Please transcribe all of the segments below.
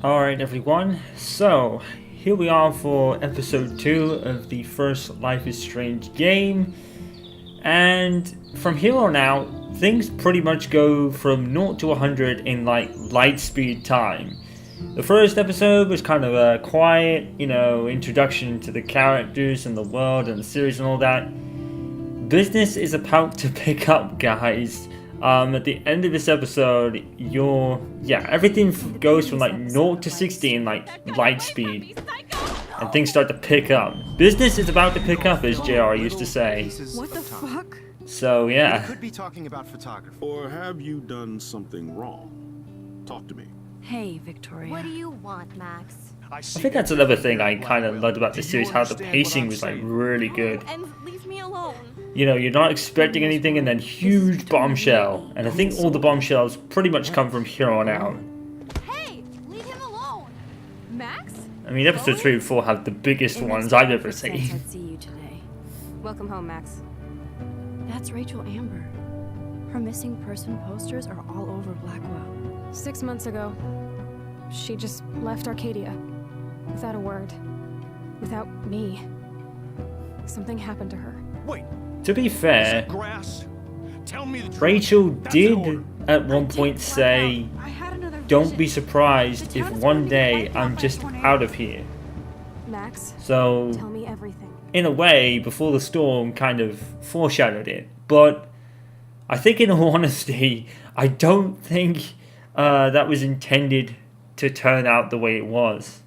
Alright everyone, so here we are for episode 2 of the first Life is Strange game, and from here on out things pretty much go from 0 to 100 in like light speed time. The first episode was kind of a quiet, introduction to the characters and the world and the series and all that. Business is about to pick up, guys. At the end of this episode, everything goes from like 0 to 60 in like light speed, and things start to pick up. Business is about to pick up, as JR used to say. What the fuck? So yeah. We could be talking about photography. Or have you done something wrong? Talk to me. Hey, Victoria. What do you want, Max? I think that's another thing I kind of loved about this series, how the pacing was like really good. And leave me alone. You're not expecting anything and then huge bombshell. And I think all the bombshells pretty much come from here on out. Hey, leave him alone. Max? I mean, episode 3 and 4 have the biggest ones I've ever seen. I'd see you today. Welcome home, Max. That's Rachel Amber. Her missing person posters are all over Blackwell. 6 months ago, she just left Arcadia. Without a word. Without me. Something happened to her. Wait, To be fair, grass. Tell me the truth. Rachel That's an order. did at one point say, "Don't be surprised if one day I'm just out of here." Max, So, tell me everything. in a way, Before the Storm kind of foreshadowed it. But I think, in all honesty, I don't think that was intended to turn out the way it was.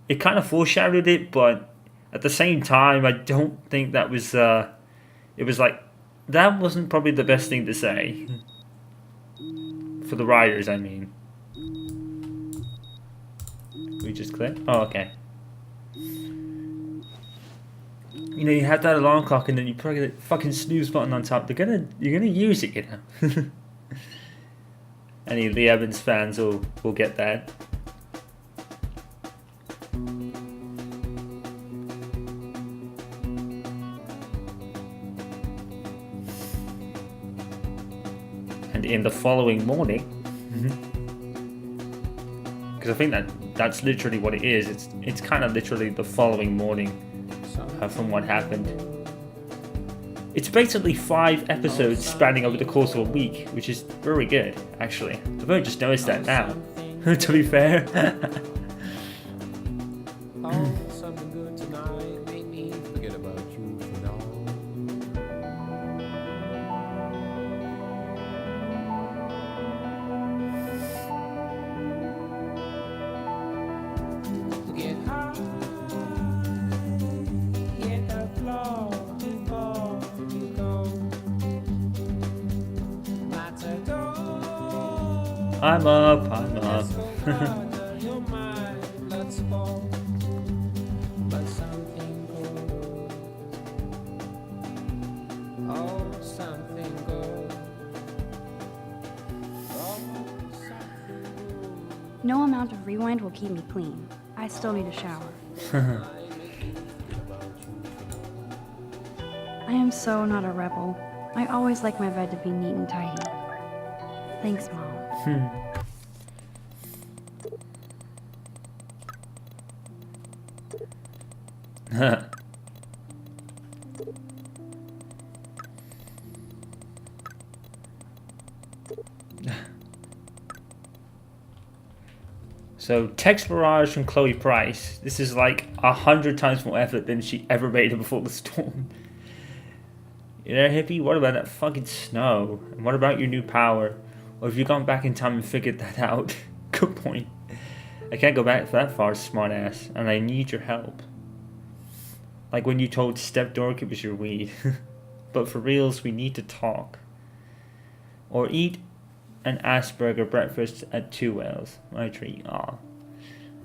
It kind of foreshadowed it, but at the same time, I don't think that was, it was like, that wasn't probably the best thing to say. For the writers, I mean. We just click? Oh, okay. You have that alarm clock and then you put a fucking snooze button on top. You're gonna use it, Any of the Evans fans will get that. And in the following morning, because I think that's literally what it is. It's kind of literally the following morning from what happened. It's basically 5 episodes spanning over the course of a week, which is very good, actually. I've only just noticed that now, to be fair. Oh, something good tonight. Make me forget about you for now. Get high. Hit the floor before you go. Let's go. I'm up. Further your mind, let's go. But something good. Oh, something good. Oh, something good. No amount of rewind will keep me clean. I still need a shower. I am so not a rebel. I always like my bed to be neat and tidy. Thanks, Mom. So, text barrage from Chloe Price. This is like 100 times more effort than she ever made Before the Storm. You know, hippie, what about that fucking snow? And what about your new power? Or have you gone back in time and figured that out? Good point. I can't go back that far, smartass, and I need your help. Like when you told Step Dork it was your weed. But for reals, we need to talk. Or eat an Asperger breakfast at 2 Whales. My treat. Aw.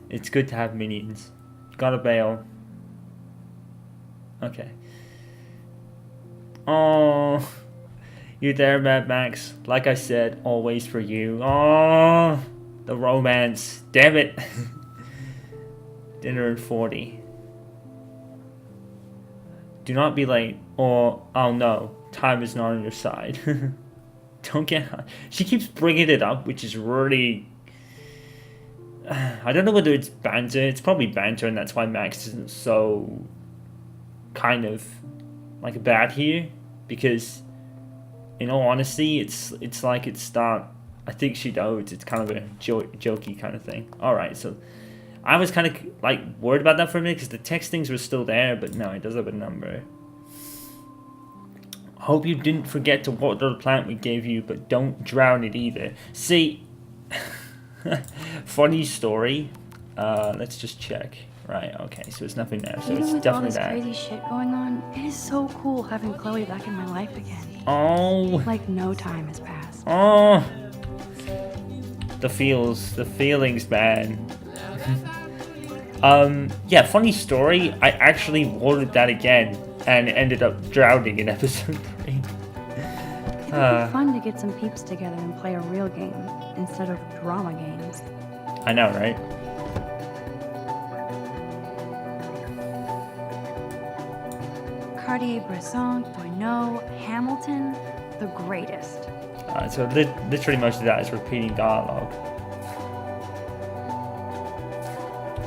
It's good to have minions. Gotta bail. Okay. Oh, you there, Mad Max? Like I said, always for you. Oh, the romance. Damn it. Dinner at 40. Do not be late, or I'll know. Time is not on your side. Don't get... She keeps bringing it up, which is really I don't know whether it's banter. It's probably banter, and that's why Max isn't so kind of like bad here. Because, in all honesty, it's like it's not. I think she knows. It's kind of a jokey kind of thing. All right, so I was kind of like worried about that for a minute because the text things were still there, but no, it does have a number. Hope you didn't forget to water the plant we gave you, but don't drown it either. See, funny story. Let's just check. Right, okay, so it's nothing there. So Even it's with all definitely this that. crazy shit going on, it is so cool having Chloe back in my life again. Oh, Like no time has passed. oh. The feelings, man. Yeah, funny story. I actually watered that again and ended up drowning in episode 3. It would be fun to get some peeps together and play a real game instead of drama games. I know, right? Cartier-Bresson, Doisneau, Hamilton, the greatest. So literally most of that is repeating dialogue.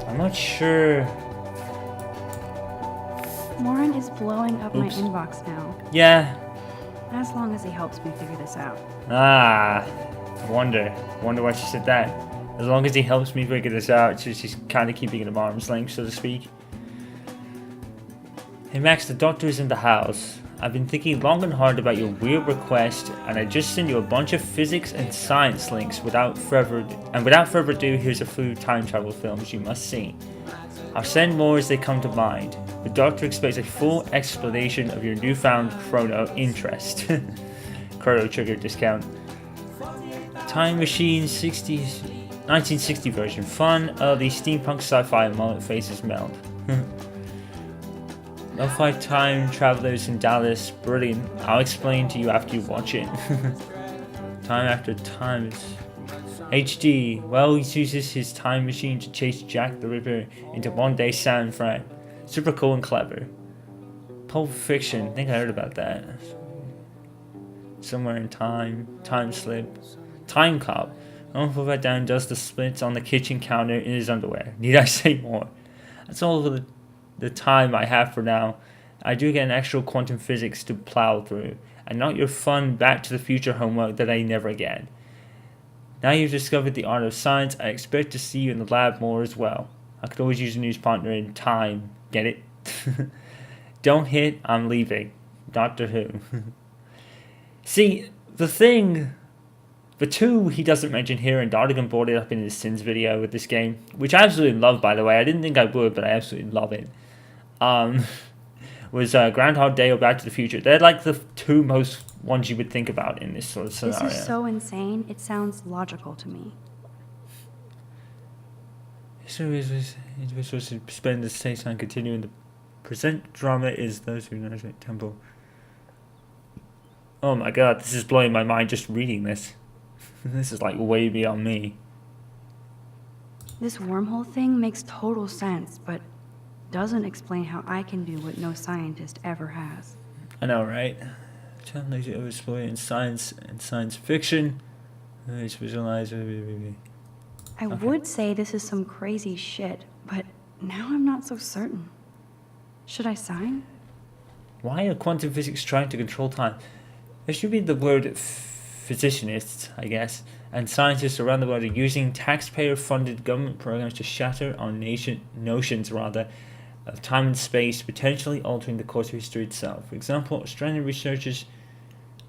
I'm not sure. Warren is blowing up my Oops. inbox now, Yeah. as long as he helps me figure this out. Ah. I wonder why she said that. As long as he helps me figure this out, she's kind of keeping it at arm's length, so to speak. Hey Max, the doctor is in the house. I've been thinking long and hard about your weird request, and I just sent you a bunch of physics and science links without further ado, here's a few time travel films you must see. I'll send more as they come to mind. The doctor expects a full explanation of your newfound chrono interest. Chrono Trigger discount. Time Machine 1960 version. Fun, early steampunk sci-fi mullet faces meld. Lo-fi time travelers in Dallas, brilliant. I'll explain to you after you watch it. Time after time is HD. Wells uses his time machine to chase Jack the Ripper into one-day San Fran. Super cool and clever. Pulp Fiction. I think I heard about that. Somewhere in time. Time slip. Time Cop. Uncle Red Down does the splits on the kitchen counter in his underwear. Need I say more? That's all the time I have for now. I do get an extra quantum physics to plow through, and not your fun Back to the Future homework that I never get. Now you've discovered the art of science, I expect to see you in the lab more as well. I could always use a news partner in time. Get it? Don't hit, I'm leaving. Doctor Who. See, the two he doesn't mention here, and Dardigan brought it up in his Sins video with this game, which I absolutely love, by the way. I didn't think I would, but I absolutely love it. Was Groundhog Day or Back to the Future. They're like the two most ones you would think about in this sort of scenario. This is so insane, it sounds logical to me. So individuals who spend the same time continuing the present drama is those who know the temple. Oh my god, this is blowing my mind just reading this. This is like way beyond me. This wormhole thing makes total sense, but doesn't explain how I can do what no scientist ever has. I know, right? Challenge to explore in science and science fiction. It's visualized. I would say this is some crazy shit, but now I'm not so certain. Should I sign? Why are quantum physics trying to control time? There should be the word physicianists, I guess, and scientists around the world are using taxpayer-funded government programs to shatter our notions of time and space, potentially altering the course of history itself. For example, Australian researchers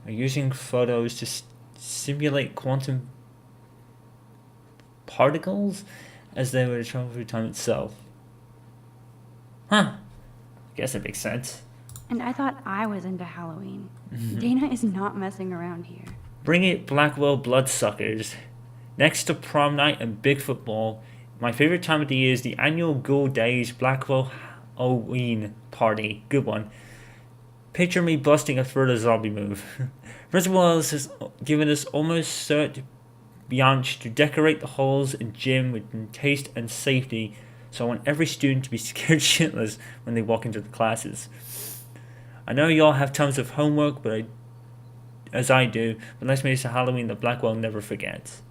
are using photos to simulate quantum particles as they were to travel through time itself. Huh. I guess that makes sense. And I thought I was into Halloween. Dana is not messing around here. Bring it, Blackwell bloodsuckers. Next to prom night and big football, my favorite time of the year is the annual Ghoul Days Blackwell Halloween party. Good one. Picture me busting a further zombie move. Principal Ellis has given us almost cert blanche to decorate the halls and gym with taste and safety, so I want every student to be scared shitless when they walk into the classes. I know y'all have tons of homework, but let's make this a Halloween that Blackwell never forgets.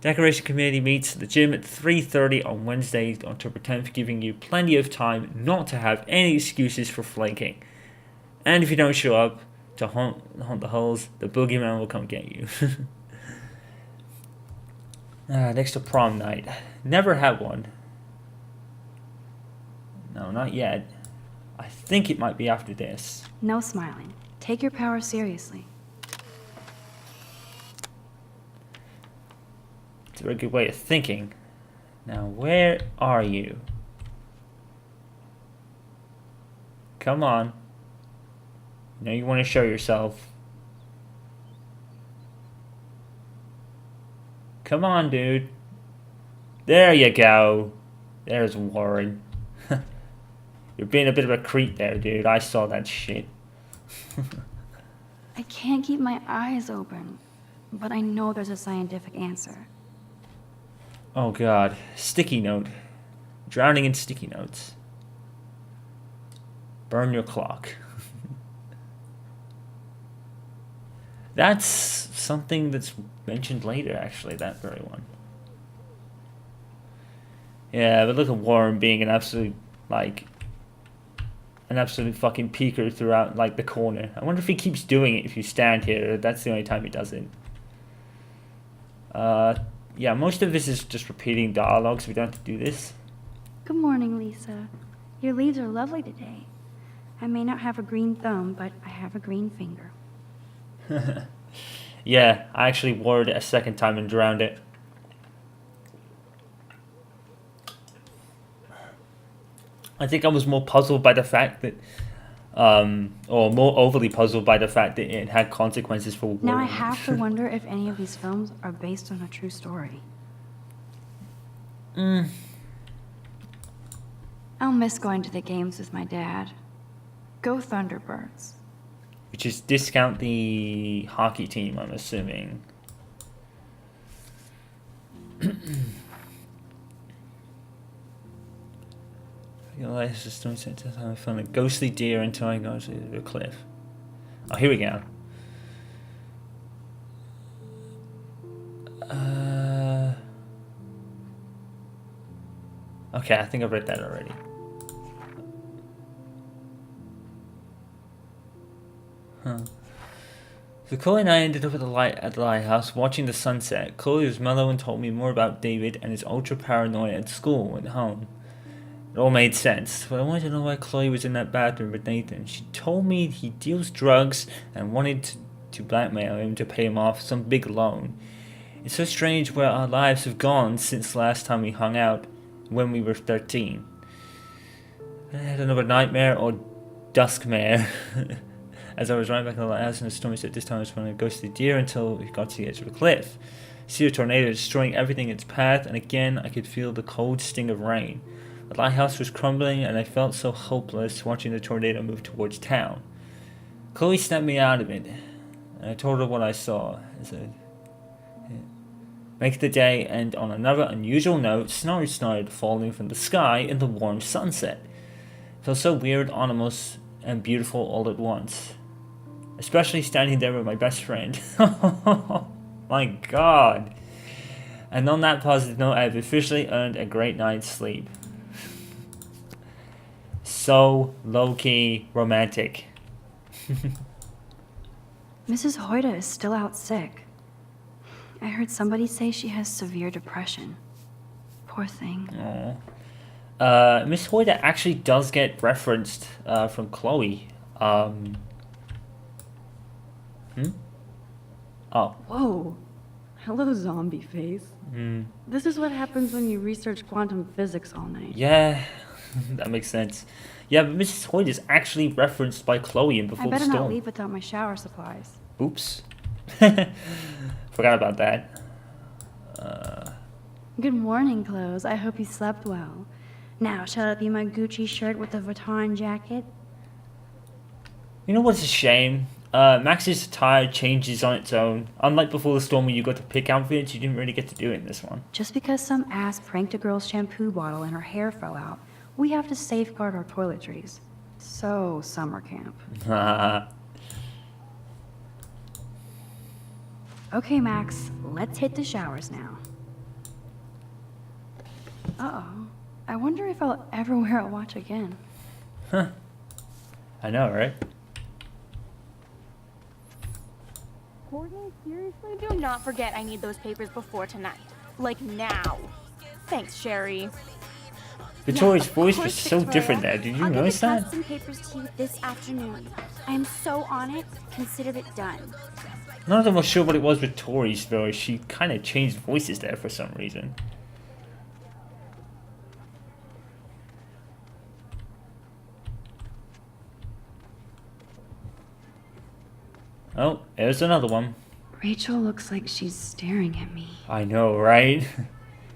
Decoration committee meets at the gym at 3:30 on Wednesday, October 10th, giving you plenty of time not to have any excuses for flaking. And if you don't show up to haunt the halls, the boogeyman will come get you. Next to prom night. Never had one. No, not yet. I think it might be after this. No smiling. Take your power seriously. It's a very good way of thinking. Now, where are you? Come on. You know you want to show yourself. Come on, dude. There you go. There's Warren. You're being a bit of a creep there, dude. I saw that shit. I can't keep my eyes open, but I know there's a scientific answer. Oh god. Sticky note. Drowning in sticky notes. Burn your clock. That's something that's mentioned later, actually, that very one. Yeah, but look at Warren being an absolute fucking peeker throughout, like, the corner. I wonder if he keeps doing it if you stand here. That's the only time he does it. Yeah, most of this is just repeating dialogue, so we don't have to do this. Good morning, Lisa. Your leaves are lovely today. I may not have a green thumb, but I have a green finger. Yeah, I actually wore it a second time and drowned it. I think I was more puzzled by the fact that, or more overly puzzled by the fact that it had consequences for Now I Warren. have to wonder if any of these films are based on a true story. I'll miss going to the games with my dad. Go Thunderbirds. Which is discount the hockey team, I'm assuming. I found a ghostly deer until I got to the cliff. Oh, here we go. Okay, I think I've read that already. So Chloe and I ended up at the lighthouse watching the sunset. Chloe was mellow and told me more about David and his ultra paranoia at school and home. It all made sense, but I wanted to know why Chloe was in that bathroom with Nathan. She told me he deals drugs and wanted to blackmail him to pay him off some big loan. It's so strange where our lives have gone since last time we hung out when we were 13. I had another nightmare or duskmare. As I was riding back to the lighthouse and the storm said this time I was running a ghostly deer until we got to the edge of the cliff. See a tornado destroying everything in its path, and again I could feel the cold sting of rain. The lighthouse was crumbling and I felt so hopeless watching the tornado move towards town. Chloe snapped me out of it, and I told her what I saw. I said, make the day end on another unusual note. Snow started falling from the sky in the warm sunset. It felt so weird, almost, and beautiful all at once. Especially standing there with my best friend. My god. And on that positive note, I have officially earned a great night's sleep. So low-key romantic. Mrs. Hoyda is still out sick. I heard somebody say she has severe depression. Poor thing. Aww. Miss Hoyda actually does get referenced from Chloe. Oh. Whoa. Hello, zombie face. This is what happens when you research quantum physics all night. Yeah, that makes sense. Yeah, but Mrs. Hoyt is actually referenced by Chloe in Before I the better Storm. not leave without my shower supplies. Oops. Forgot about that. Good morning, clothes. I hope you slept well. Now, shall it be my Gucci shirt with the Vuitton jacket? You know what's a shame? Max's attire changes on its own. Unlike Before the Storm where you got to pick outfits, you didn't really get to do it in this one. Just because some ass pranked a girl's shampoo bottle and her hair fell out, we have to safeguard our toiletries. So, summer camp. Okay, Max, let's hit the showers now. Uh-oh. I wonder if I'll ever wear a watch again. Huh. I know, right? Courtney, seriously? Do not forget I need those papers before tonight. Like now. Thanks, Sherry. Victoria's Yeah, of voice course, was so Victoria. different there. Did you I'll notice get the that? tests and papers to you this afternoon. I am so on it. Consider it done. None of them were sure what it was with Tori's though. She kind of changed voices there for some reason. Oh, there's another one. Rachel looks like she's staring at me. I know, right?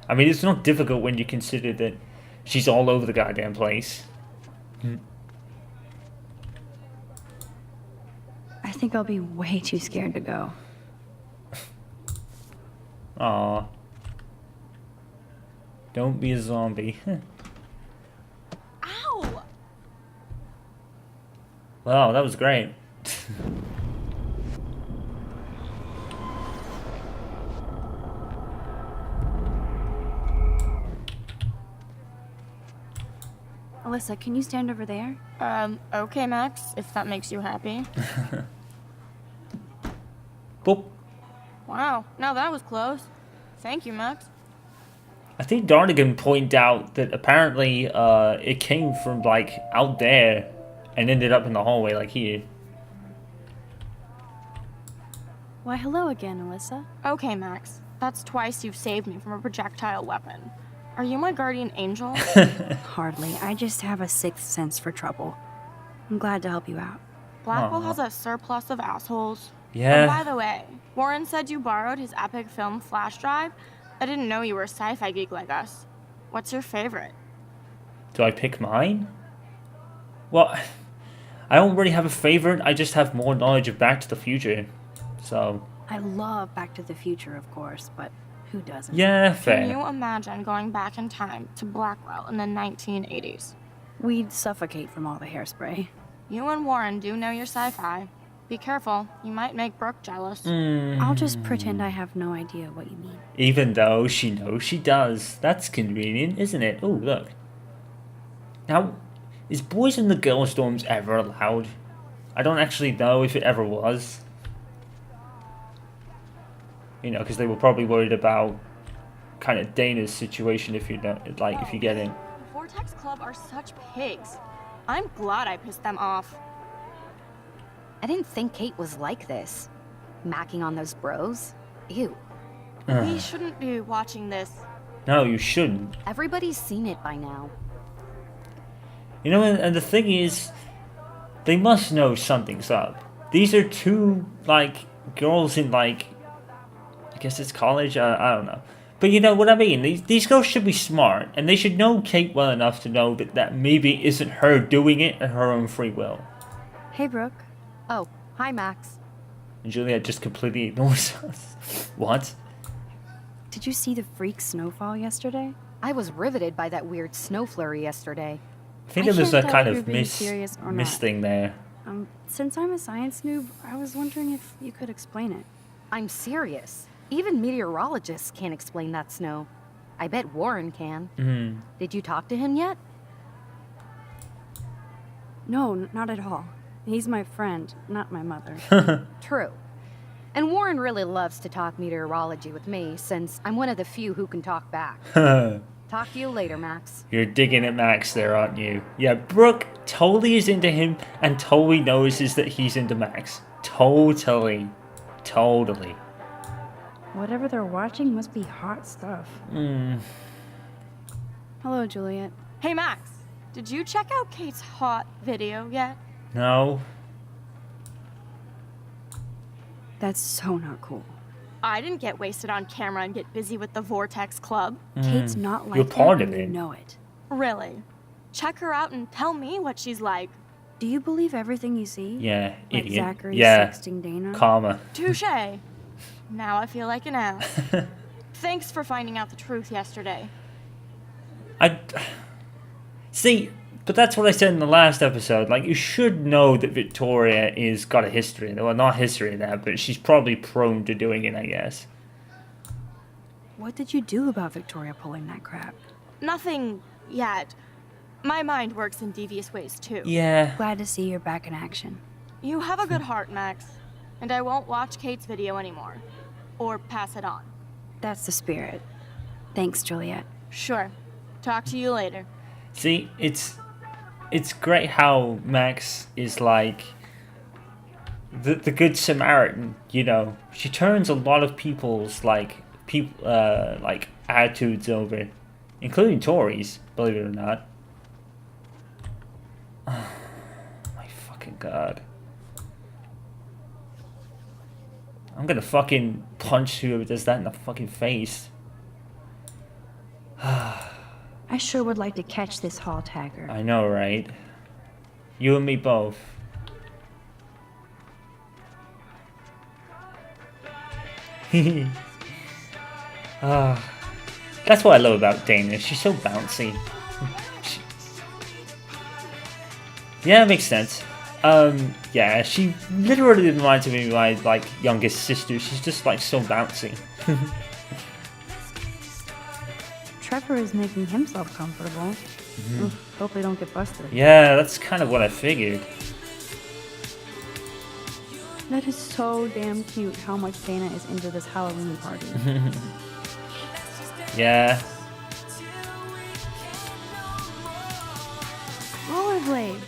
I mean, it's not difficult when you consider that she's all over the goddamn place. I think I'll be way too scared to go. Aw. Don't be a zombie. Ow! Wow, that was great. Alyssa, can you stand over there? Okay, Max, if that makes you happy. Boop. Wow, now that was close. Thank you, Max. I think Darnigan pointed out that apparently it came from like out there and ended up in the hallway like here. Why, hello again, Alyssa. Okay, Max. That's twice you've saved me from a projectile weapon. Are you my guardian angel? Hardly. I just have a sixth sense for trouble. I'm glad to help you out. Blackwell Aw. has a surplus of assholes. Yeah. And by the way, Warren said you borrowed his epic film flash drive. I didn't know you were a sci-fi geek like us. What's your favorite? Do I pick mine? Well, I don't really have a favorite. I just have more knowledge of Back to the Future. So, I love Back to the Future, of course, but who doesn't? yeah, Can you fair. imagine going back in time to Blackwell in the 1980s? We'd suffocate from all the hairspray. You and Warren do know your sci-fi. Be careful, you might make Brooke jealous. I'll just pretend I have no idea what you mean. Even though she knows she does. That's convenient, isn't it? Oh, look. Now, is boys in the girls' dorms ever allowed? I don't actually know if it ever was. You know, because they were probably worried about kind of Dana's situation if you don't, like, if you get in. The Vortex Club are such pigs. I'm glad I pissed them off. I didn't think Kate was like this. Macking on those bros? Ew. We shouldn't be watching this. No, you shouldn't. Everybody's seen it by now. You know, and the thing is, they must know something's up. These are two, like, girls in, like, I guess it's college? I don't know. But you know what I mean? These girls should be smart, and they should know Kate well enough to know that maybe isn't her doing it at her own free will. Hey, Brooke. Oh, hi, Max. And Juliet just completely ignores us. What? Did you see the freak snowfall yesterday? I was riveted by that weird snow flurry yesterday. I think I there was a can't tell kind if you're of being serious or miss not. thing there. Since I'm a science noob, I was wondering if you could explain it. I'm serious. Even meteorologists can't explain that snow. I bet Warren can. Did you talk to him yet? No, not at all. He's my friend, not my mother. True. And Warren really loves to talk meteorology with me, since I'm one of the few who can talk back. Talk to you later, Max. You're digging at Max there, aren't you? Yeah, Brooke totally is into him and totally notices that he's into Max. Totally. Totally. Whatever they're watching must be hot stuff. Hello, Juliet. Hey, Max. Did you check out Kate's hot video yet? No. That's so not cool. I didn't get wasted on camera and get busy with the Vortex Club. Kate's not like You're part that, of and it. you know it. Really? Check her out and tell me what she's like. Do you believe everything you see? Yeah, Like idiot. Zachary Yeah, sexting Dana? karma. Touche. Now I feel like an ass. Thanks for finding out the truth yesterday. See, but that's what I said in the last episode. Like, you should know that Victoria is got a history. Well, not history of that, but she's probably prone to doing it, I guess. What did you do about Victoria pulling that crap? Nothing yet. My mind works in devious ways too. Yeah. Glad to see you're back in action. You have a good heart, Max. And I won't watch Kate's video anymore. Or pass it on. That's the spirit. Thanks, Juliet. Sure. Talk to you later. See, it's great how Max is like the good Samaritan, you know. She turns a lot of people's like attitudes over, including Tori's, believe it or not. Oh, my fucking god. I'm gonna fucking punch whoever does that in the fucking face. I sure would like to catch this hall tagger. I know, right? You and me both. That's what I love about Dana. She's so bouncy. Yeah, it makes sense. Yeah, she literally reminds me of my like youngest sister. She's just like so bouncy. Trevor is making himself comfortable. Oof, hope they don't get busted. Yeah, that's kind of what I figured. That is so damn cute how much Dana is into this Halloween party. Yeah. Rollerblade!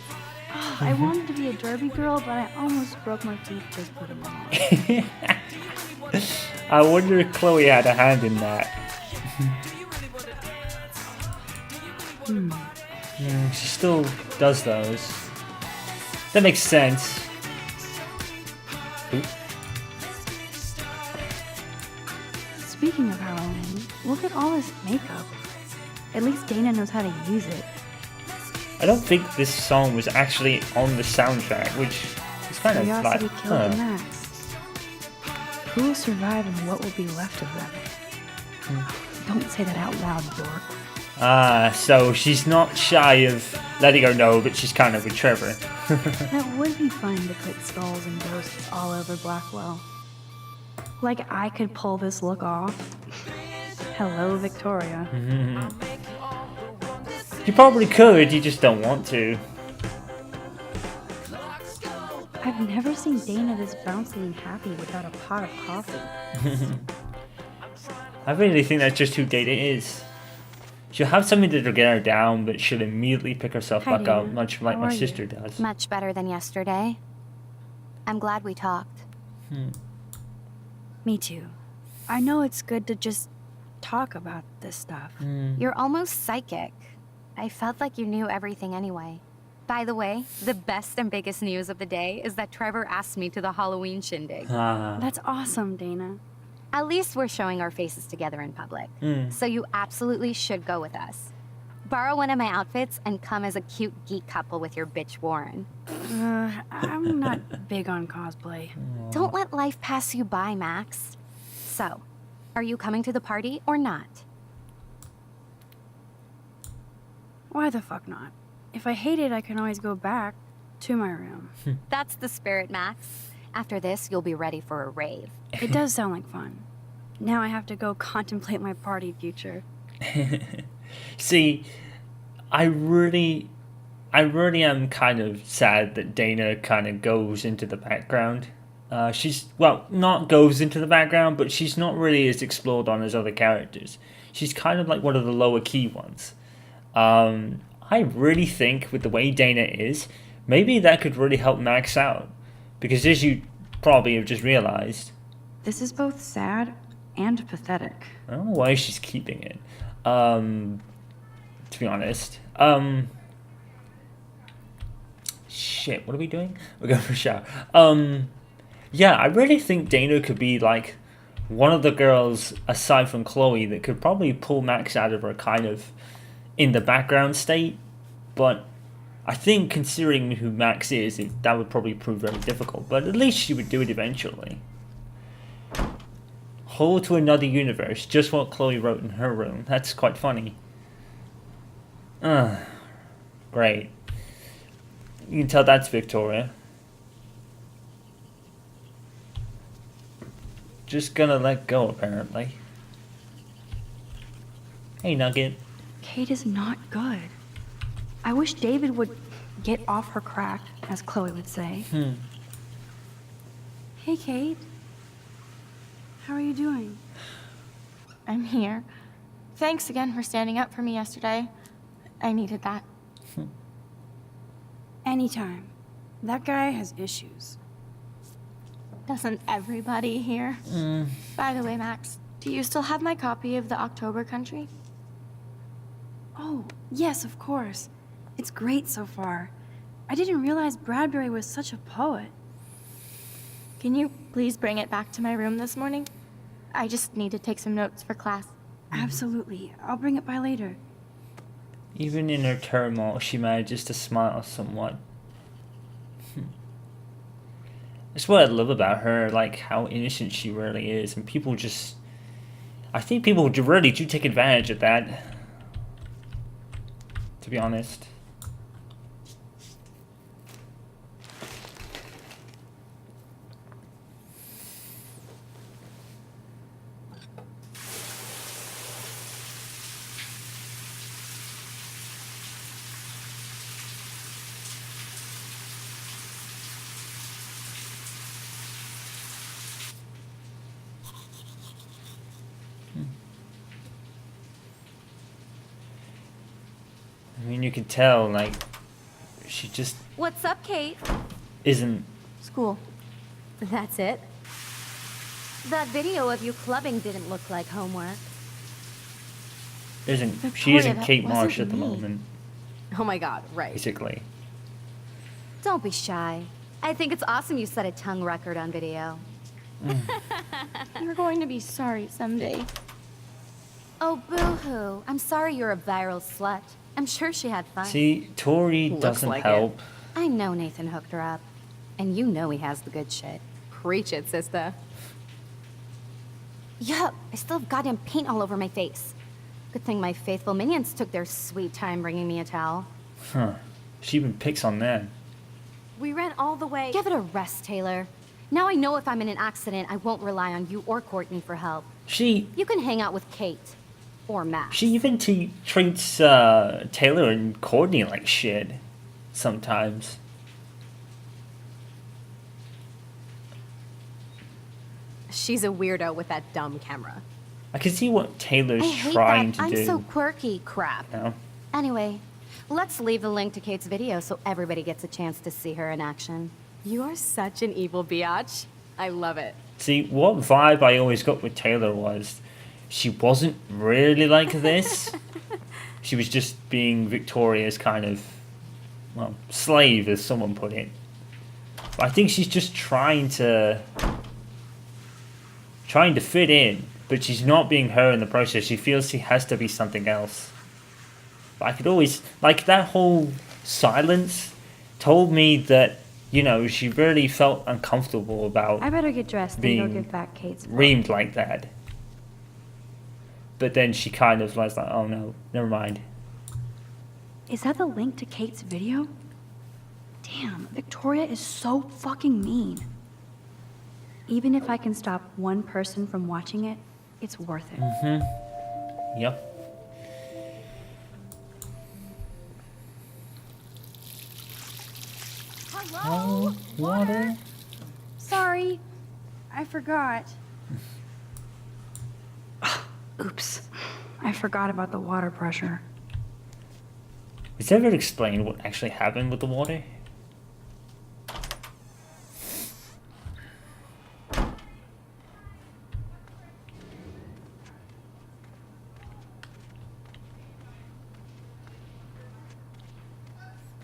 Oh, I wanted to be a derby girl, but I almost broke my teeth just putting them on. I wonder if Chloe had a hand in that. She still does those. That makes sense. Oop. Speaking of Halloween, look at all this makeup. At least Dana knows how to use it. I don't think this song was actually on the soundtrack, which is kind of like, Curiosity killed Max. Who will survive and what will be left of them? Don't say that out loud, dork. So she's not shy of letting her know, but she's kind of with Trevor. That would be fun to put skulls and ghosts all over Blackwell. Like I could pull this look off. Hello, Victoria. You probably could, you just don't want to. I've never seen Dana this bouncy and happy without a pot of coffee. I really think that's just who Dana is. She'll have something to get her down, but she'll immediately pick herself Hi, back up, Dana. much like How my are you? sister does. Much better than yesterday. I'm glad we talked. Me too. I know it's good to just talk about this stuff. You're almost psychic. I felt like you knew everything anyway. By the way, the best and biggest news of the day is that Trevor asked me to the Halloween shindig. That's awesome, Dana. At least we're showing our faces together in public. So you absolutely should go with us. Borrow one of my outfits and come as a cute geek couple with your bitch Warren. I'm not big on cosplay. Don't let life pass you by, Max. So, are you coming to the party or not? Why the fuck not? If I hate it, I can always go back to my room. That's the spirit, Max. After this, you'll be ready for a rave. It does sound like fun. Now I have to go contemplate my party future. See, I really am kind of sad that Dana kind of goes into the background. She's, well, not goes into the background, but she's not really as explored on as other characters. She's kind of like one of the lower key ones. I really think with the way Dana is, maybe that could really help Max out. Because as you probably have just realized, This is both sad and pathetic. I don't know why she's keeping it. To be honest. Shit, what are we doing? We're going for a shower. Yeah, I really think Dana could be like one of the girls aside from Chloe that could probably pull Max out of her kind of in the background state. But I think considering who Max is, that would probably prove very difficult. But at least she would do it eventually. Hole to another universe, just what Chloe wrote in her room. That's quite funny. Great. You can tell that's Victoria. Just gonna let go, apparently. Hey, Nugget. Kate is not good. I wish David would get off her crack, as Chloe would say. Hey, Kate. How are you doing? I'm here. Thanks again for standing up for me yesterday. I needed that. Anytime. That guy has issues. Doesn't everybody here? By the way, Max, do you still have my copy of The October Country? Oh, yes, of course. It's great so far. I didn't realize Bradbury was such a poet. Can you please bring it back to my room this morning? I just need to take some notes for class. Absolutely. I'll bring it by later. Even in her turmoil, she manages to smile somewhat. That's what I love about her, like how innocent she really is, and people just... I think people really do take advantage of that, to be honest. I mean, you can tell, like, she just What's up, Kate? isn't... School. That's it? That video of you clubbing didn't look like homework. She Victoria, isn't that Kate wasn't Marsh at the me. moment, Oh my god, right. basically. Don't be shy. I think it's awesome you set a tongue record on video. You're going to be sorry someday. Oh, boo-hoo. I'm sorry you're a viral slut. I'm sure she had fun. See, Tori Looks doesn't like help. I know Nathan hooked her up. And you know he has the good shit. Preach it, sister. Yup, I still have goddamn paint all over my face. Good thing my faithful minions took their sweet time bringing me a towel. Huh. She even picks on them. We ran all the way. Give it a rest, Taylor. Now I know if I'm in an accident, I won't rely on you or Courtney for help. She You can hang out with Kate. Or Max. even treats Taylor and Courtney like shit sometimes. She's a weirdo with that dumb camera. I can see what Taylor's I hate trying that. to I'm do. so quirky, crap. You know? Anyway, let's leave the link to Kate's video so everybody gets a chance to see her in action. You are such an evil biatch. I love it. See, what vibe I always got with Taylor was she wasn't really like this. She was just being Victoria's kind of, well, slave, as someone put it. But I think she's just trying to fit in, but she's not being her in the process. She feels she has to be something else. But I could always, like, that whole silence told me that, you know, she really felt uncomfortable about I better get dressed and go being give back Kate's book. reamed like that. But then she kind of was like, oh no, never mind. Is that the link to Kate's video? Damn, Victoria is so fucking mean. Even if I can stop one person from watching it, it's worth it. Yep. Hello? Water? Sorry, I forgot. Oops, I forgot about the water pressure. Is it ever explained what actually happened with the water?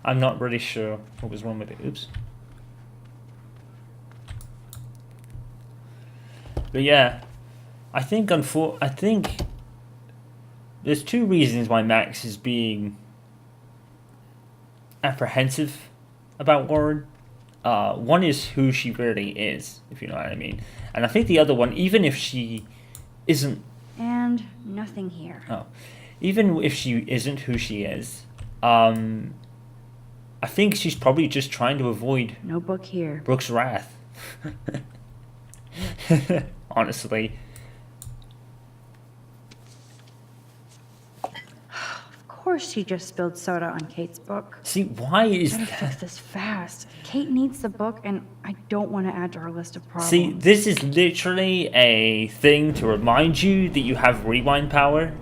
I'm not really sure what was wrong with it. Oops. But yeah, I think there's two reasons why Max is being apprehensive about Warren. One is who she really is, if you know what I mean. And I think the other one, even if she isn't... And nothing here. Oh. Even if she isn't who she is, I think she's probably just trying to avoid No book here. Brooke's wrath. Honestly. course she just spilled soda on Kate's book. See, why is Gotta fix that? this fast. Kate needs the book, and I don't want to add to her list of problems. See, this is literally a thing to remind you that you have rewind power.